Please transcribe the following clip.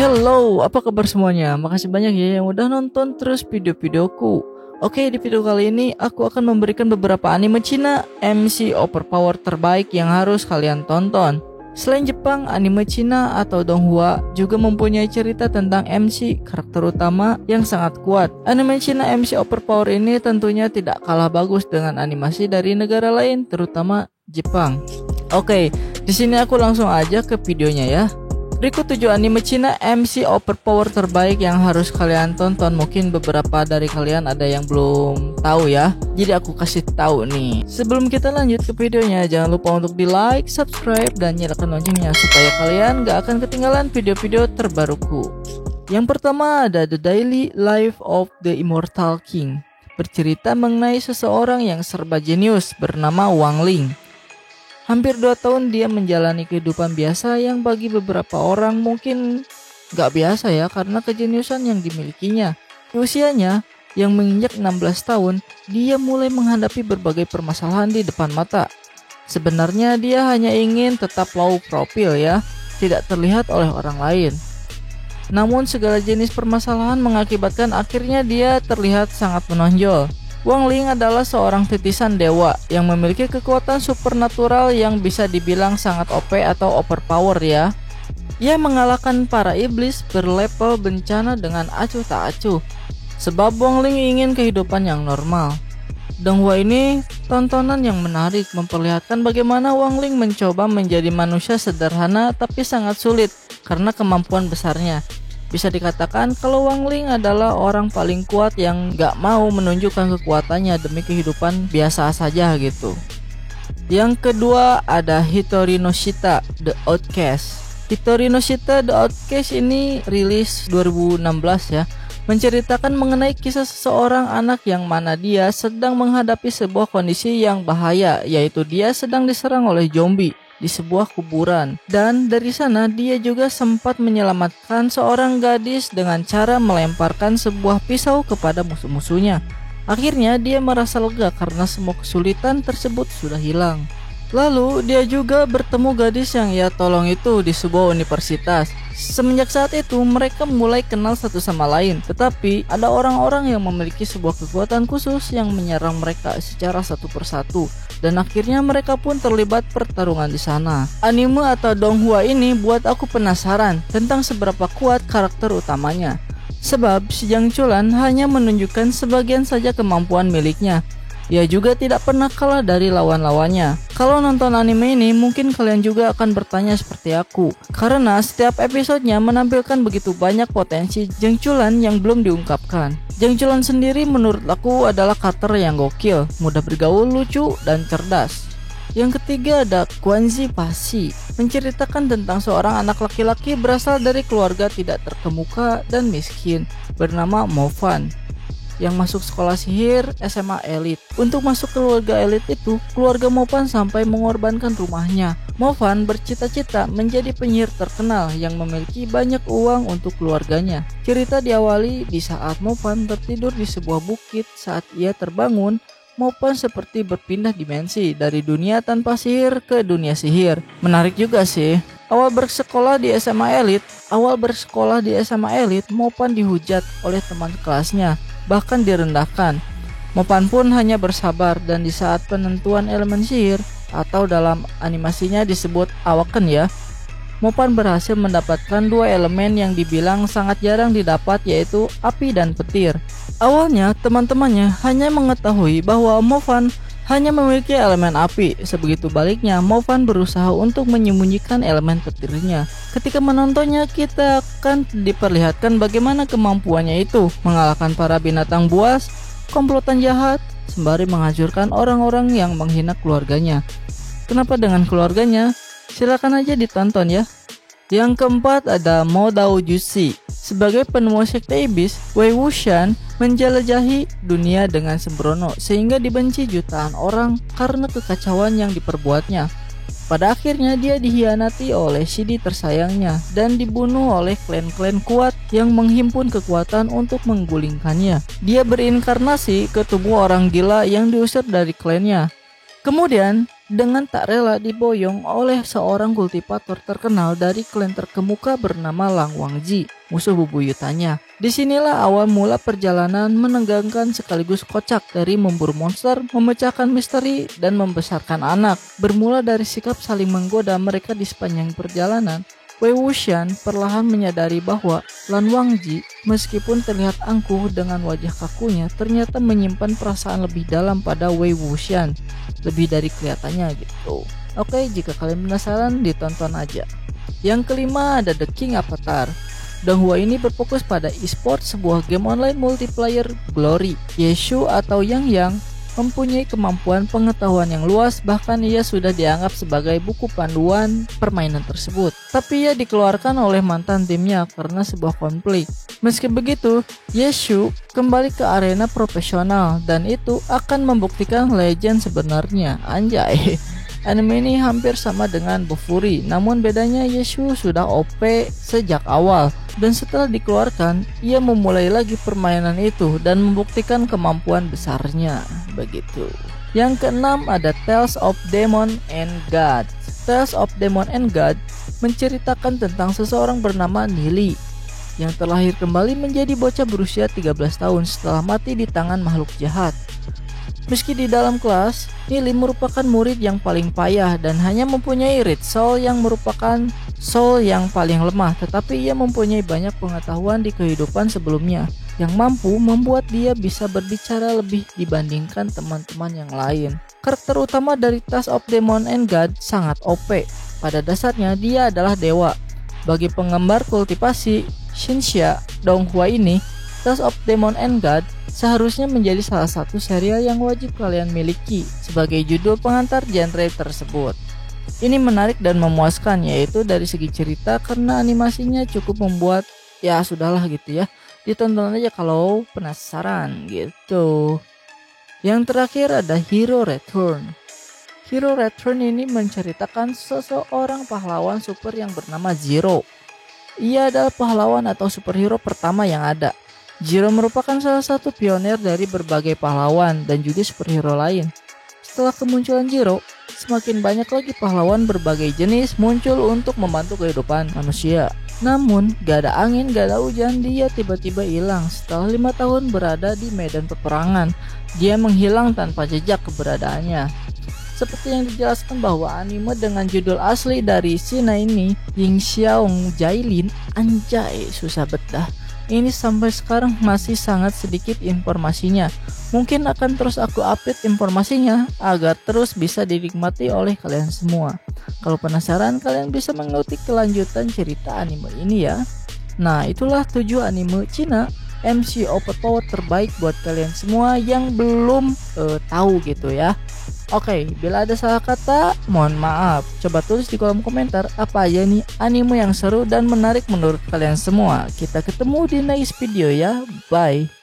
Hello, apa kabar semuanya? Makasih banyak ya yang udah nonton terus video-videoku. Oke, di video kali ini aku akan memberikan beberapa anime Cina MC overpower terbaik yang harus kalian tonton. Selain Jepang, anime Cina atau Donghua juga mempunyai cerita tentang MC karakter utama yang sangat kuat. Anime Cina MC overpower ini tentunya tidak kalah bagus dengan animasi dari negara lain, terutama Jepang. Oke, di sini aku langsung aja ke videonya ya. Berikut 7 anime Cina MC overpower terbaik yang harus kalian tonton. Mungkin beberapa dari kalian ada yang belum tahu ya. Jadi aku kasih tahu nih. Sebelum kita lanjut ke videonya, jangan lupa untuk di like, subscribe, dan nyalakan loncengnya supaya kalian gak akan ketinggalan video-video terbaruku. Yang pertama ada The Daily Life of the Immortal King. Bercerita mengenai seseorang yang serba jenius bernama Wang Ling. Hampir 2 tahun dia menjalani kehidupan biasa yang bagi beberapa orang mungkin gak biasa ya karena kejeniusan yang dimilikinya. Di usianya yang menginjak 16 tahun, dia mulai menghadapi berbagai permasalahan di depan mata. Sebenarnya dia hanya ingin tetap low profile ya, tidak terlihat oleh orang lain. Namun segala jenis permasalahan mengakibatkan akhirnya dia terlihat sangat menonjol. Wang Ling adalah seorang titisan dewa yang memiliki kekuatan supernatural yang bisa dibilang sangat OP atau overpower ya. Ia mengalahkan para iblis berlevel bencana dengan acuh tak acuh. Sebab Wang Ling ingin kehidupan yang normal. Donghua ini tontonan yang menarik, memperlihatkan bagaimana Wang Ling mencoba menjadi manusia sederhana tapi sangat sulit karena kemampuan besarnya. Bisa dikatakan kalau Wang Ling adalah orang paling kuat yang gak mau menunjukkan kekuatannya demi kehidupan biasa saja gitu. Yang kedua ada Hitori no Shita The Outcast. Hitori no Shita The Outcast ini rilis 2016 ya. Menceritakan mengenai kisah seseorang anak yang mana dia sedang menghadapi sebuah kondisi yang bahaya, yaitu dia sedang diserang oleh zombie di sebuah kuburan, dan dari sana dia juga sempat menyelamatkan seorang gadis dengan cara melemparkan sebuah pisau kepada musuh-musuhnya. Akhirnya dia merasa lega karena semua kesulitan tersebut sudah hilang. Lalu dia juga bertemu gadis yang ia tolong itu di sebuah universitas. Semenjak saat itu mereka mulai kenal satu sama lain. Tetapi ada orang-orang yang memiliki sebuah kekuatan khusus yang menyerang mereka secara satu persatu. Dan akhirnya mereka pun terlibat pertarungan di sana. Anime atau Donghua ini buat aku penasaran tentang seberapa kuat karakter utamanya. Sebab si Zhang Chulan hanya menunjukkan sebagian saja kemampuan miliknya. Ia juga tidak pernah kalah dari lawan-lawannya. Kalau nonton anime ini mungkin kalian juga akan bertanya seperti aku, karena setiap episodenya menampilkan begitu banyak potensi Zhang Chulan yang belum diungkapkan. Zhang Chulan sendiri menurut aku adalah karakter yang gokil, mudah bergaul, lucu, dan cerdas. Yang ketiga ada Quanzi Pasi, menceritakan tentang seorang anak laki-laki berasal dari keluarga tidak terkemuka dan miskin bernama Mofan yang masuk sekolah sihir SMA elit. Untuk masuk keluarga elit itu, keluarga Mofan sampai mengorbankan rumahnya. Mofan bercita-cita menjadi penyihir terkenal yang memiliki banyak uang untuk keluarganya. Cerita diawali di saat Mofan tertidur di sebuah bukit. Saat ia terbangun, Mofan seperti berpindah dimensi dari dunia tanpa sihir ke dunia sihir. Menarik juga sih. Awal bersekolah di SMA elit, Mofan dihujat oleh teman kelasnya, bahkan direndahkan. Mofan pun hanya bersabar, dan di saat penentuan elemen sihir atau dalam animasinya disebut awaken ya, Mofan berhasil mendapatkan 2 elemen yang dibilang sangat jarang didapat, yaitu api dan petir. Awalnya teman-temannya hanya mengetahui bahwa Mofan hanya memiliki elemen api. Sebegitu baliknya, Mofan berusaha untuk menyembunyikan elemen petirnya. Ketika menontonnya, kita akan diperlihatkan bagaimana kemampuannya itu mengalahkan para binatang buas, komplotan jahat, sembari menghancurkan orang-orang yang menghina keluarganya. Kenapa dengan keluarganya? Silakan aja ditonton ya. Yang keempat ada Mo Dao Jushi. Sebagai penemu sekte iblis, Wei Wuxian menjelajahi dunia dengan sembrono sehingga dibenci jutaan orang karena kekacauan yang diperbuatnya. Pada akhirnya dia dihianati oleh Shidi tersayangnya dan dibunuh oleh klan-klan kuat yang menghimpun kekuatan untuk menggulingkannya. Dia berinkarnasi ke tubuh orang gila yang diusir dari klannya. Kemudian dengan tak rela diboyong oleh seorang kultivator terkenal dari klan terkemuka bernama Lang Wangji, musuh bebuyutannya. Disinilah awal mula perjalanan menegangkan sekaligus kocak dari memburu monster, memecahkan misteri, dan membesarkan anak. Bermula dari sikap saling menggoda mereka di sepanjang perjalanan, Wei Wuxian perlahan menyadari bahwa Lan Wangji, meskipun terlihat angkuh dengan wajah kakunya, ternyata menyimpan perasaan lebih dalam pada Wei Wuxian, lebih dari kelihatannya gitu. Oke, jika kalian penasaran, ditonton aja. Yang kelima ada The King Avatar. Donghua ini berfokus pada e-sport, sebuah game online multiplayer Glory. Yeshu atau Yang mempunyai kemampuan pengetahuan yang luas, bahkan ia sudah dianggap sebagai buku panduan permainan tersebut. Tapi ia dikeluarkan oleh mantan timnya karena sebuah konflik. Meski begitu, Yeshu kembali ke arena profesional dan itu akan membuktikan legend sebenarnya. Anjay. Anime ini hampir sama dengan Bofuri, namun bedanya Yeshu sudah OP sejak awal, dan setelah dikeluarkan, ia memulai lagi permainan itu dan membuktikan kemampuan besarnya. Begitu. Yang keenam ada Tales of Demon and God. Tales of Demon and God menceritakan tentang seseorang bernama Nili yang terlahir kembali menjadi bocah berusia 13 tahun setelah mati di tangan makhluk jahat. Meski di dalam kelas, Nili merupakan murid yang paling payah dan hanya mempunyai Red Soul yang merupakan soul yang paling lemah, tetapi ia mempunyai banyak pengetahuan di kehidupan sebelumnya yang mampu membuat dia bisa berbicara lebih dibandingkan teman-teman yang lain. Karakter utama dari Tales of Demon and God sangat OP. Pada dasarnya dia adalah dewa. Bagi penggemar kultivasi Shinsha Donghua ini, Tales of Demon and God seharusnya menjadi salah satu serial yang wajib kalian miliki sebagai judul pengantar genre tersebut. Ini menarik dan memuaskan, yaitu dari segi cerita karena animasinya cukup membuat ya sudahlah gitu ya, ditonton aja kalau penasaran gitu. Yang terakhir ada Hero Return. Hero Return ini menceritakan seseorang pahlawan super yang bernama Zero. Ia adalah pahlawan atau superhero pertama yang ada. Zero merupakan salah satu pionir dari berbagai pahlawan dan juga superhero lain. Setelah kemunculan Zero, semakin banyak lagi pahlawan berbagai jenis muncul untuk membantu kehidupan manusia. Namun, gak ada angin, gak ada hujan, dia tiba-tiba hilang. Setelah 5 tahun berada di medan peperangan, dia menghilang tanpa jejak keberadaannya. Seperti yang dijelaskan bahwa anime dengan judul asli dari China ini, Yingxiong Jailin, anjay susah bedah. Ini sampai sekarang masih sangat sedikit informasinya. Mungkin akan terus aku update informasinya agar terus bisa dinikmati oleh kalian semua. Kalau penasaran, kalian bisa mengikuti kelanjutan cerita anime ini ya. Nah, itulah 7 anime Cina MC overpower terbaik buat kalian semua yang belum tahu gitu ya. Oke, bila ada salah kata, mohon maaf. Coba tulis di kolom komentar apa aja nih anime yang seru dan menarik menurut kalian semua. Kita ketemu di next video ya. Bye.